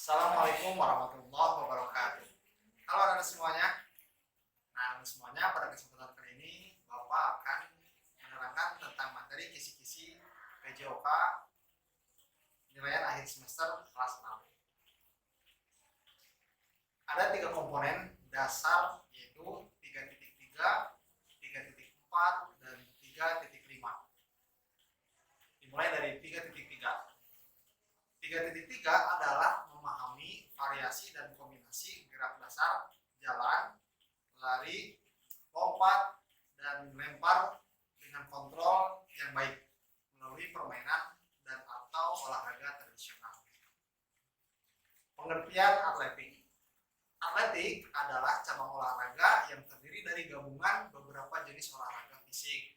Assalamualaikum warahmatullahi wabarakatuh. Halo anak semuanya. Pada kesempatan kali ini Bapak akan menerangkan tentang materi kisi-kisi PJOK penilaian akhir semester kelas 6. Ada 3 komponen dasar, yaitu 3.3, 3.4, dan 3.5. Dimulai dari 3.3. 3.3 adalah memahami variasi dan kombinasi gerak dasar, jalan, lari, lompat, dan lempar dengan kontrol yang baik melalui permainan dan atau olahraga tradisional. Pengertian atletik. Atletik adalah cabang olahraga yang terdiri dari gabungan beberapa jenis olahraga fisik,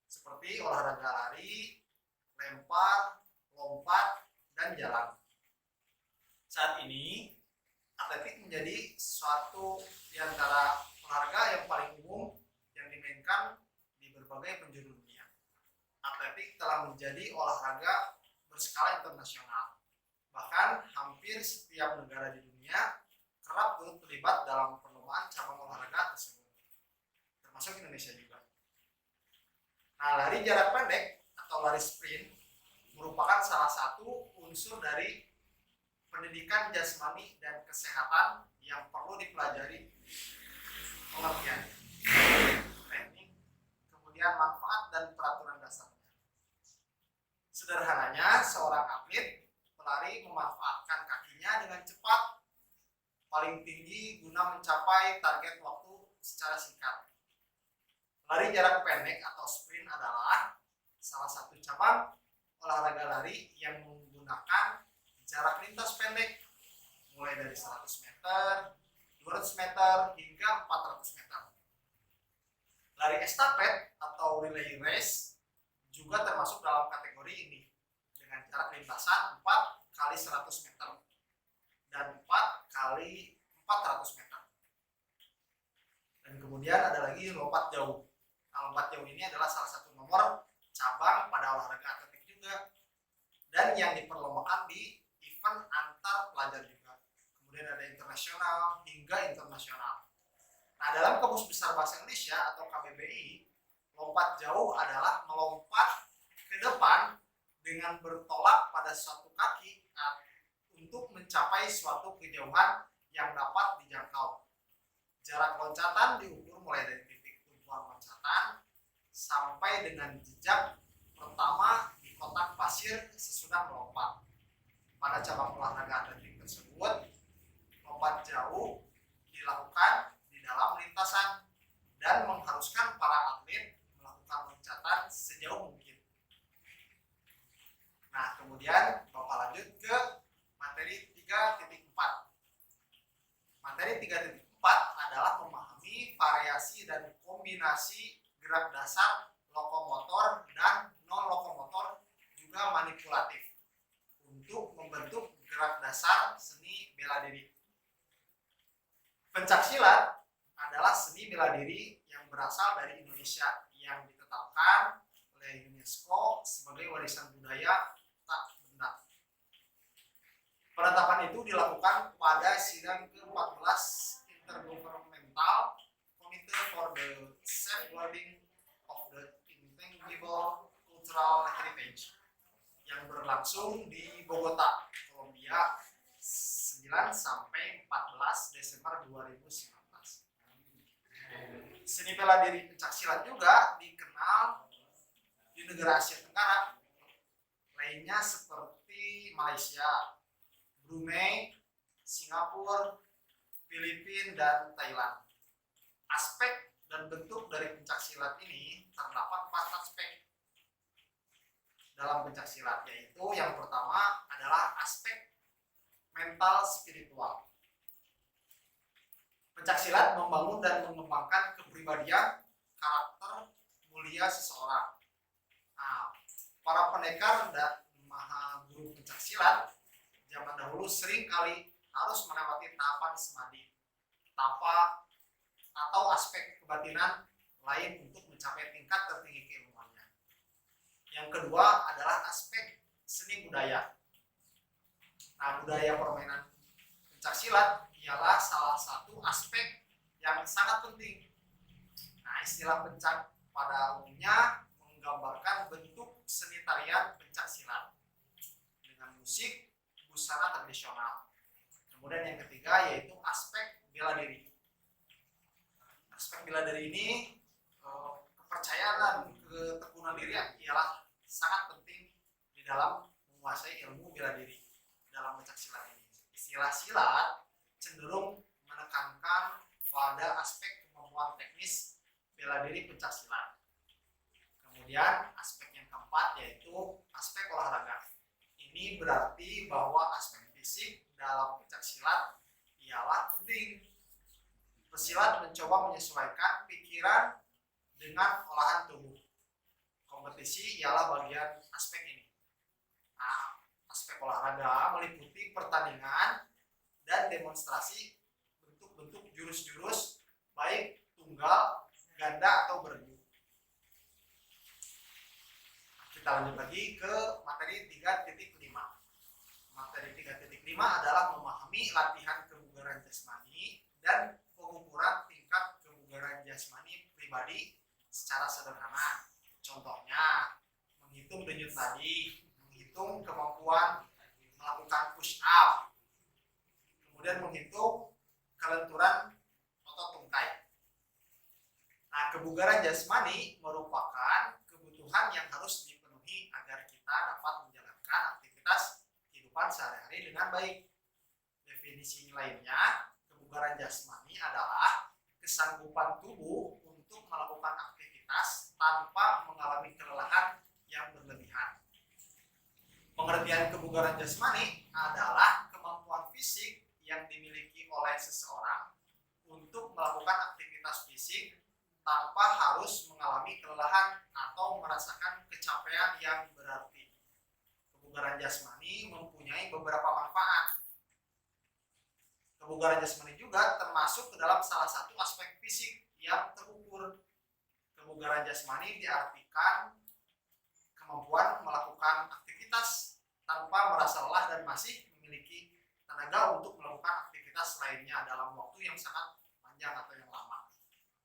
seperti olahraga lari, lempar, lompat, dan jalan. Saat ini, atletik menjadi suatu di antara olahraga yang paling umum yang dimainkan di berbagai penjuru dunia. Atletik telah menjadi olahraga berskala internasional. Bahkan hampir setiap negara di dunia kerap turut terlibat dalam perlombaan cabang olahraga tersebut, termasuk Indonesia juga. Nah, lari jarak pendek atau lari sprint merupakan salah satu unsur dari pendidikan jasmani dan kesehatan yang perlu dipelajari pengertiannya, teknik, kemudian manfaat dan peraturan dasarnya. Sederhananya, seorang atlet pelari memanfaatkan kakinya dengan cepat paling tinggi guna mencapai target waktu secara singkat. Lari jarak pendek atau sprint adalah salah satu cabang olahraga lari yang menggunakan jarak lintas pendek mulai dari 100 meter, 200 meter, hingga 400 meter. Lari estafet atau relay race juga termasuk dalam kategori ini dengan jarak lintasan 4 kali 100 meter dan 4 kali 400 meter. Dan kemudian ada lagi lompat jauh. Nah, lompat jauh ini adalah salah satu nomor cabang pada olahraga atletik juga, dan yang diperlombakan di event antar pelajar juga. Kemudian ada internasional hingga internasional. Nah, dalam Kamus Besar Bahasa Indonesia atau KBBI, lompat jauh adalah melompat ke depan dengan bertolak pada suatu kaki untuk mencapai suatu kejauhan yang dapat dijangkau. Jarak loncatan diukur mulai dari titik tumpuan loncatan sampai dengan jejak pertama di kotak pasir sesudah melompat. Pada cabang olahraga atletik tersebut, lompat jauh dilakukan di dalam lintasan dan mengharuskan para atlet melakukan loncatan sejauh mungkin. Nah, kemudian Bapak lanjut ke materi 3.4. Materi 3.4 adalah memahami variasi dan kombinasi gerak dasar lokomotor dan non-lokomotor juga manipulatif untuk membentuk gerak dasar seni bela diri. Pencaksilat adalah seni bela diri yang berasal dari Indonesia yang ditetapkan oleh UNESCO sebagai warisan budaya tak benda. Penetapan itu dilakukan pada sidang ke-14 Intergovernmental Committee for the Safeguarding of the Intangible Cultural Heritage yang berlangsung di Bogota, Kolombia 9 sampai 14 Desember 2019. Seni bela diri pencaksilat juga dikenal di negara Asia Tenggara lainnya seperti Malaysia, Brunei, Singapura, Filipina, dan Thailand. Aspek dan bentuk dari pencaksilat ini terdapat 4 aspek dalam pencaksilat, yaitu yang pertama adalah aspek mental spiritual. Pencaksilat membangun dan mengembangkan kepribadian, karakter mulia seseorang. Nah, para pendekar dan maha guru pencaksilat zaman dahulu sering kali harus melewati tahapan semadi, tapa, atau aspek kebatinan lain untuk mencapai tingkat tertinggi keilmuannya. Yang kedua adalah aspek seni budaya. Nah, budaya permainan pencak silat ialah salah satu aspek yang sangat penting. Nah, istilah pencak pada umumnya menggambarkan bentuk seni tarian pencak silat dengan musik, busana tradisional. Kemudian yang ketiga yaitu aspek bela diri. Aspek bela diri ini kepercayaan dan ketekunan diri ialah sangat penting di dalam menguasai ilmu bela diri dalam pencak silat ini. Istilah silat cenderung menekankan pada aspek kemampuan teknis bela diri pencak silat. Kemudian aspek yang keempat yaitu aspek olahraga. Ini berarti bahwa aspek fisik dalam pencak silat ialah penting. Pesilat mencoba menyesuaikan pikiran dengan olahan tubuh. Kompetisi ialah bagian aspek ini. Nah, aspek olahraga meliputi pertandingan dan demonstrasi bentuk-bentuk jurus-jurus baik tunggal, ganda atau bergu. Kita lanjut lagi ke materi 3.5. Materi 3.5 adalah memahami latihan kebugaran jasmani dan pengukuran tingkat kebugaran jasmani pribadi secara sederhana. Contohnya, menghitung denyut nadi, menghitung kemampuan melakukan push up, kemudian menghitung kelenturan otot tungkai. Nah, kebugaran jasmani merupakan kebutuhan yang harus dipenuhi agar kita dapat menjalankan aktivitas kehidupan sehari-hari dengan baik. Definisi lainnya, kebugaran jasmani adalah kesanggupan tubuh untuk melakukan aktivitas tanpa mengalami kelelahan yang berlebihan. Pengertian kebugaran jasmani adalah kemampuan fisik yang dimiliki oleh seseorang untuk melakukan aktivitas fisik tanpa harus mengalami kelelahan atau merasakan kecapean yang berarti. Kebugaran jasmani mempunyai beberapa manfaat. Kebugaran jasmani juga termasuk ke dalam salah satu aspek fisik yang terukur. Kebugaran jasmani diartikan kemampuan melakukan aktivitas tanpa merasa lelah dan masih memiliki tenaga untuk melakukan aktivitas lainnya dalam waktu yang sangat panjang atau yang lama.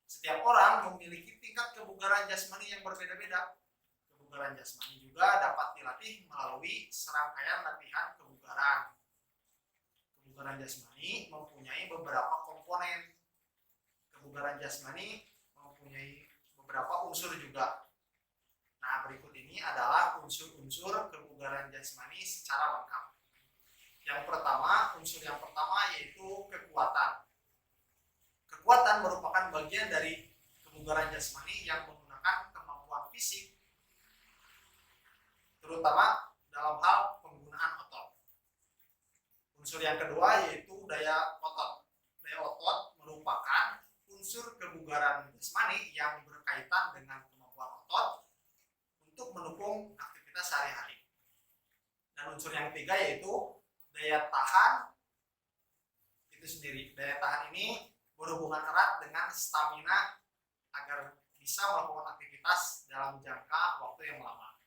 Setiap orang memiliki tingkat kebugaran jasmani yang berbeda-beda. Kebugaran jasmani juga dapat dilatih melalui serangkaian latihan kebugaran. Kebugaran jasmani mempunyai beberapa komponen. Kebugaran jasmani mempunyai beberapa unsur juga. Nah, berikut ini adalah unsur-unsur kebugaran jasmani secara lengkap. Unsur yang pertama yaitu kekuatan. Kekuatan merupakan bagian dari kebugaran jasmani yang menggunakan kemampuan fisik, terutama dalam hal penggunaan otot. Unsur yang kedua yaitu daya otot. Daya otot merupakan unsur kebugaran jasmani yang berkaitan dengan kemampuan otot untuk mendukung aktivitas sehari-hari. Dan unsur yang ketiga yaitu daya tahan itu sendiri. Daya tahan ini berhubungan erat dengan stamina agar bisa melakukan aktivitas dalam jangka waktu yang lama.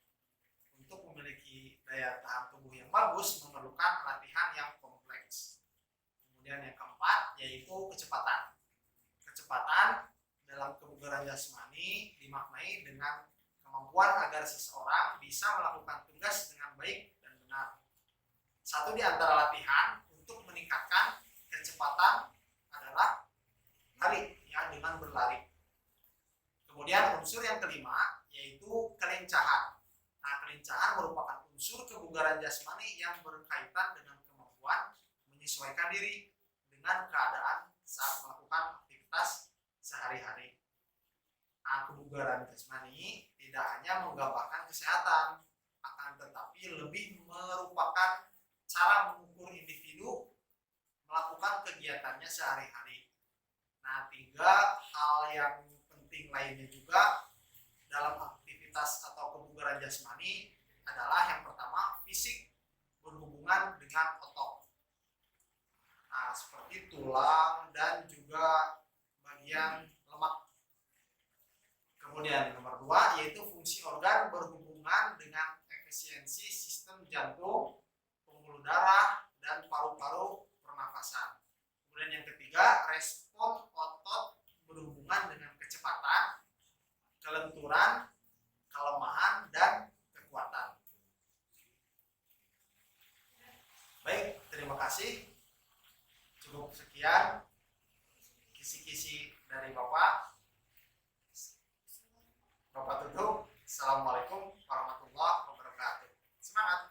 Untuk memiliki daya tahan tubuh yang bagus memerlukan latihan yang kompleks. Kemudian yang keempat yaitu kecepatan. Kecepatan dalam kebugaran jasmani dimaknai dengan kemampuan agar seseorang bisa melakukan tugas dengan baik dan benar. Satu di antara latihan untuk meningkatkan kecepatan adalah lari, ya, dengan berlari. Kemudian unsur yang kelima yaitu kelincahan. Nah, kelincahan merupakan unsur kebugaran jasmani yang berkaitan dengan kemampuan menyesuaikan diri dengan keadaan saat melakukan aktivitas sehari-hari. Nah, kebugaran jasmani tidak hanya menggambarkan kesehatan, akan tetapi lebih merupakan cara mengukur individu melakukan kegiatannya sehari-hari. Nah, 3 hal yang penting lainnya juga dalam aktivitas atau kebugaran jasmani adalah yang pertama fisik berhubungan dengan otot. Nah, seperti tulang dan juga bagian lemak. Kemudian nomor 2 yaitu fungsi organ berhubungan dengan efisiensi sistem jantung, pembuluh darah, keunggulan, kelemahan, dan kekuatan. Baik, terima kasih. Cukup sekian kisi-kisi dari Bapak. Bapak tutup. Assalamualaikum warahmatullahi wabarakatuh. Semangat.